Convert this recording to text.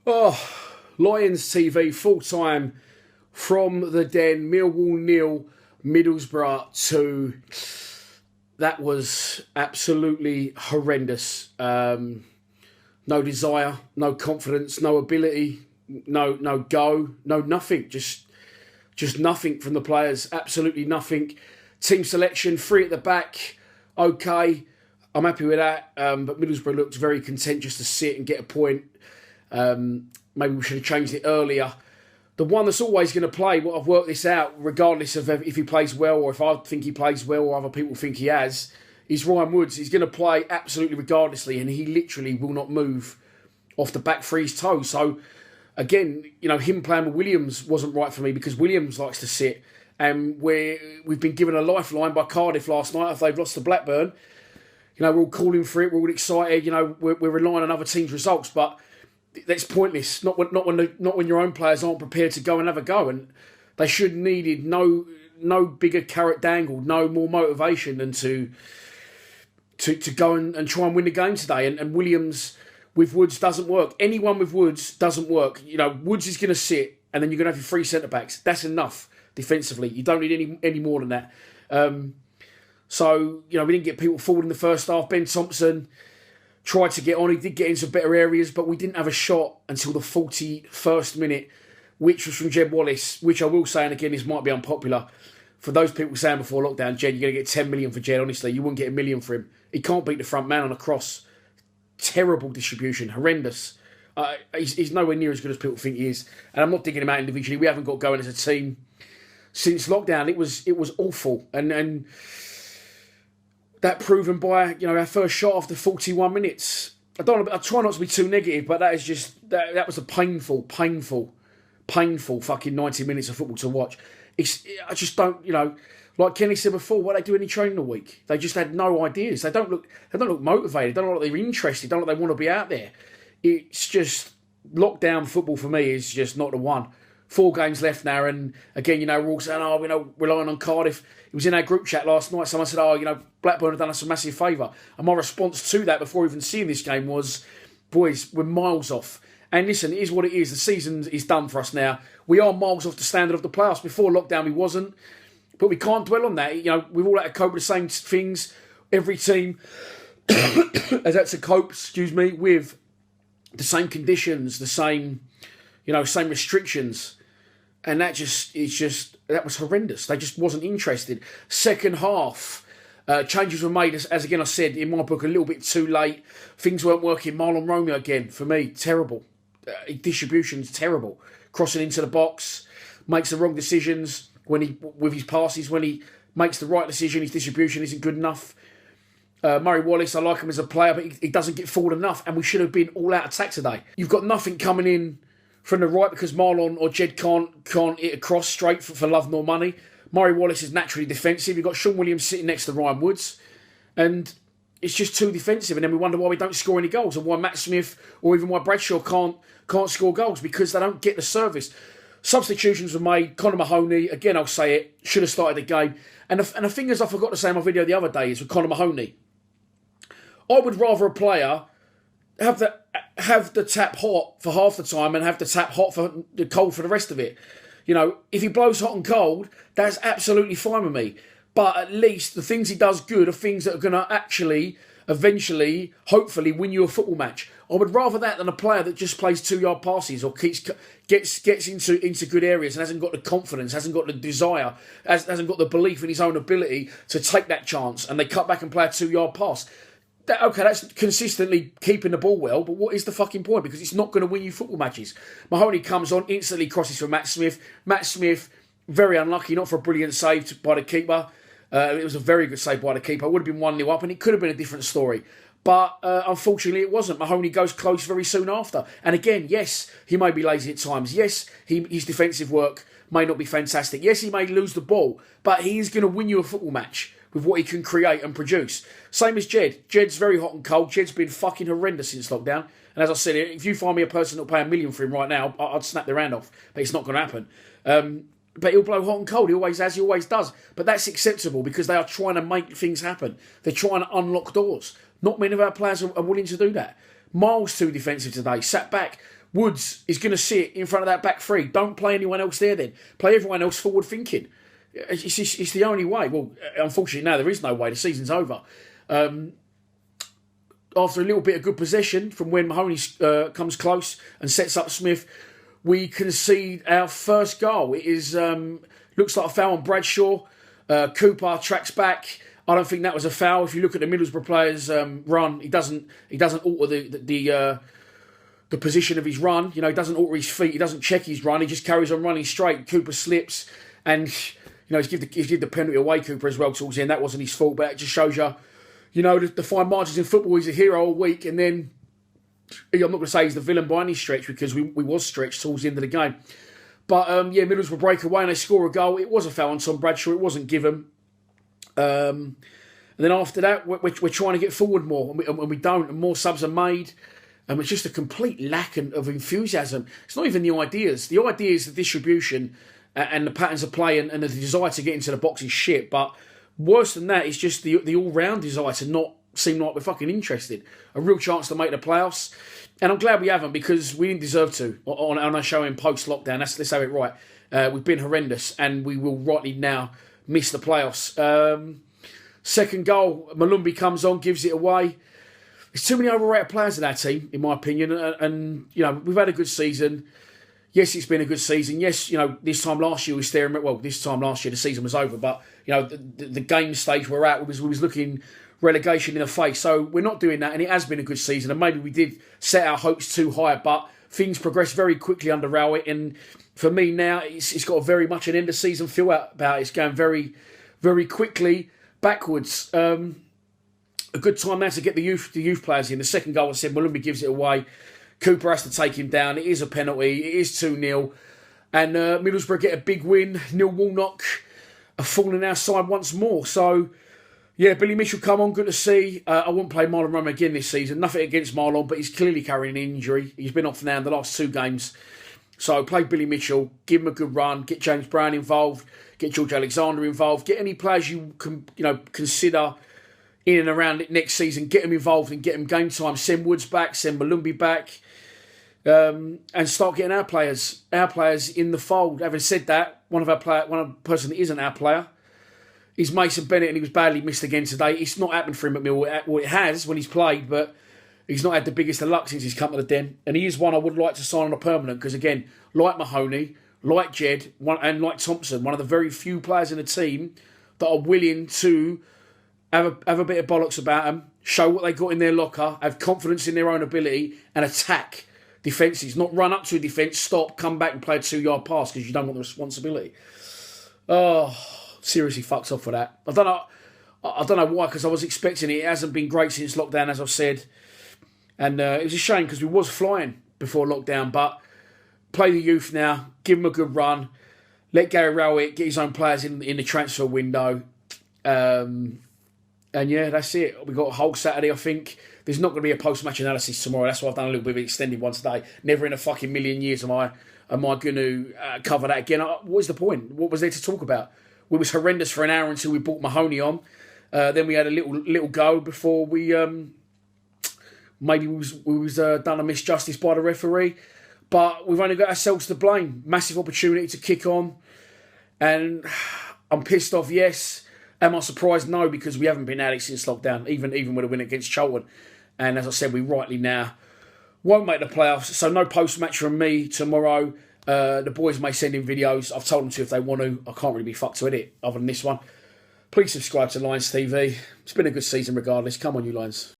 Oh, Lions TV full time from the den. Millwall nil, Middlesbrough 2. That was absolutely horrendous. No desire, no confidence, no ability, no go, no nothing. Just nothing from the players. Absolutely nothing. Team selection, three at the back. Okay, I'm happy with that. But Middlesbrough looked very content just to sit and get a point. Maybe we should have changed it earlier. The one that's always going to play, what I've worked this out, regardless of if he plays well or if I think he plays well or other people think he has, is Ryan Woods. He's going to play absolutely regardlessly, and he literally will not move off the back for his toe. So, again, him playing with Williams wasn't right for me because Williams likes to sit. And we've been given a lifeline by Cardiff last night after they've lost to Blackburn. We're all calling for it. We're all excited. We're relying on other teams' results, but that's pointless. Not when your own players aren't prepared to go and have a go. And they should have needed no bigger carrot dangled, no more motivation than to go and try and win the game today. And Williams with Woods doesn't work. Anyone with Woods doesn't work. Woods is going to sit, and then you're going to have your three centre backs. That's enough defensively. You don't need any more than that. So we didn't get people forward in the first half. Ben Thompson tried to get on. He did get into better areas, but we didn't have a shot until the 41st minute, which was from Jed Wallace, which I will say, and again, this might be unpopular. For those people saying before lockdown, Jed, you're going to get 10 million for Jed. Honestly, you wouldn't get a million for him. He can't beat the front man on a cross. Terrible distribution. Horrendous. He's nowhere near as good as people think he is. And I'm not digging him out individually. We haven't got going as a team since lockdown. It was awful. And that proven by our first shot after 41 minutes. I try not to be too negative, but that is just that was a painful fucking 90 minutes of football to watch. I just don't, like Kenny said before, what they do any training a week. They just had no ideas. They don't look motivated. They don't look like they're interested. They don't look like they want to be out there. It's just lockdown football for me is just not the one. 4 games left now, and again, we're all saying, relying on Cardiff. It was in our group chat last night. Someone said, Blackburn have done us a massive favour. And my response to that before even seeing this game was, boys, we're miles off. And listen, it is what it is. The season is done for us now. We are miles off the standard of the playoffs. Before lockdown, we wasn't. But we can't dwell on that. We've all had to cope with the same things. Every team has had to cope, with the same conditions, the same, same restrictions. And that was horrendous. They just wasn't interested. Second half, changes were made, as again I said, in my book, a little bit too late. Things weren't working. Marlon Romeo again, for me, terrible. Distribution's terrible. Crossing into the box, makes the wrong decisions with his passes. When he makes the right decision, his distribution isn't good enough. Murray Wallace, I like him as a player, but he doesn't get forward enough, and we should have been all out attack today. You've got nothing coming in from the right because Marlon or Jed can't hit across straight for love nor money. Murray Wallace is naturally defensive. You've got Sean Williams sitting next to Ryan Woods, and it's just too defensive. And then we wonder why we don't score any goals, and why Matt Smith or even why Bradshaw can't score goals, because they don't get the service. Substitutions were made. Conor Mahoney, again I'll say it, should have started the game. And the thing is, I forgot to say in my video the other day, is with Conor Mahoney, I would rather a player have the tap hot for half the time and have the tap hot for the cold for the rest of it. If he blows hot and cold, that's absolutely fine with me. But at least the things he does good are things that are going to actually, eventually, hopefully win you a football match. I would rather that than a player that just plays 2-yard passes or gets into good areas and hasn't got the confidence, hasn't got the desire, hasn't got the belief in his own ability to take that chance, and they cut back and play a 2-yard pass. That's consistently keeping the ball well, but what is the fucking point? Because it's not going to win you football matches. Mahoney comes on, instantly crosses for Matt Smith. Matt Smith, very unlucky, not for a brilliant save by the keeper. It was a very good save by the keeper. It would have been 1-0 up, and it could have been a different story. But unfortunately, it wasn't. Mahoney goes close very soon after. And again, yes, he may be lazy at times. Yes, his defensive work may not be fantastic. Yes, he may lose the ball, but he is going to win you a football match with what he can create and produce. Same as Jed. Jed's very hot and cold. Jed's been fucking horrendous since lockdown. And as I said, if you find me a person that'll pay $1 million for him right now, I'd snap their hand off. But it's not going to happen. But he'll blow hot and cold. He always has. He always does. But that's acceptable because they are trying to make things happen. They're trying to unlock doors. Not many of our players are willing to do that. Miles too defensive today. Sat back. Woods is going to sit in front of that back three. Don't play anyone else there then. Play everyone else forward thinking. It's the only way. Well, unfortunately, now there is no way. The season's over. After a little bit of good possession from when Mahoney comes close and sets up Smith, we concede our first goal. It is looks like a foul on Bradshaw. Cooper tracks back. I don't think that was a foul. If you look at the Middlesbrough player's run, he doesn't alter the position of his run. He doesn't alter his feet. He doesn't check his run. He just carries on running straight. Cooper slips, and he's give the penalty away. Cooper as well towards the end. That wasn't his fault, but it just shows you, the fine margins in football. He's a hero all week, and then I'm not going to say he's the villain by any stretch, because we was stretched towards the end of the game. But Middlesbrough break away and they score a goal. It was a foul on Tom Bradshaw. It wasn't given. And then after that, we're trying to get forward more, and we don't, and more subs are made. And it's just a complete lack of enthusiasm. It's not even the ideas. The ideas, the distribution, and the patterns of play, and the desire to get into the box is shit. But worse than that, it's just the all-round desire to not seem like we're fucking interested. A real chance to make the playoffs. And I'm glad we haven't, because we didn't deserve to on our show in post-lockdown. Let's have it right. We've been horrendous, and we will rightly now miss the playoffs. Second goal, Malumbi comes on, gives it away. There's too many overrated players in our team, in my opinion. And we've had a good season. Yes, it's been a good season. Yes, this time last year we were staring at... Well, this time last year the season was over. But, the game stage we're at, we was looking relegation in the face. So we're not doing that. And it has been a good season. And maybe we did set our hopes too high. But things progressed very quickly under Rowett. And for me now, it's got very much an end-of-season feel about it. It's going very, very quickly backwards. A good time now to get the youth players in. The second goal, I said, Malumbi gives it away. Cooper has to take him down. It is a penalty. It is 2-0. And Middlesbrough get a big win. Neil Warnock are falling our side once more. So, yeah, Billy Mitchell come on. Good to see. I won't play Marlon Roma again this season. Nothing against Marlon, but he's clearly carrying an injury. He's been off now in the last 2 games. So play Billy Mitchell. Give him a good run. Get James Brown involved. Get George Alexander involved. Get any players you can, consider in and around it next season. Get them involved and get them game time. Send Woods back. Send Malumbi back. And start getting our players in the fold. Having said that, one person that isn't our player is Mason Bennett, and he was badly missed again today. It's not happened for him at Millwall. Well, it has when he's played, but he's not had the biggest of luck since he's come to the Den. And he is one I would like to sign on a permanent, because again, like Mahoney, like Jed, and like Thompson, one of the very few players in the team that are willing to have a bit of bollocks about them, show what they got in their locker, have confidence in their own ability, and attack defences. Not run up to a defence, stop, come back and play a 2-yard pass because you don't want the responsibility. Oh, seriously fucks off for that. I don't know why, because I was expecting it. It hasn't been great since lockdown, as I've said. And it was a shame, because we was flying before lockdown. But play the youth now, give them a good run, let Gary Rowett get his own players in the transfer window. And yeah, that's it. We got a whole Saturday, I think. There's not going to be a post-match analysis tomorrow. That's why I've done a little bit of an extended one today. Never in a fucking million years am I going to cover that again. What was the point? What was there to talk about? We was horrendous for an hour until we brought Mahoney on. Then we had a little go before we maybe we was done a misjustice by the referee. But we've only got ourselves to blame. Massive opportunity to kick on. And I'm pissed off, yes. Am I surprised? No, because we haven't been at it since lockdown, even with a win against Charlton. And as I said, we rightly now won't make the playoffs. So no post-match from me tomorrow. The boys may send in videos. I've told them to if they want to. I can't really be fucked to edit other than this one. Please subscribe to Lions TV. It's been a good season regardless. Come on, you Lions.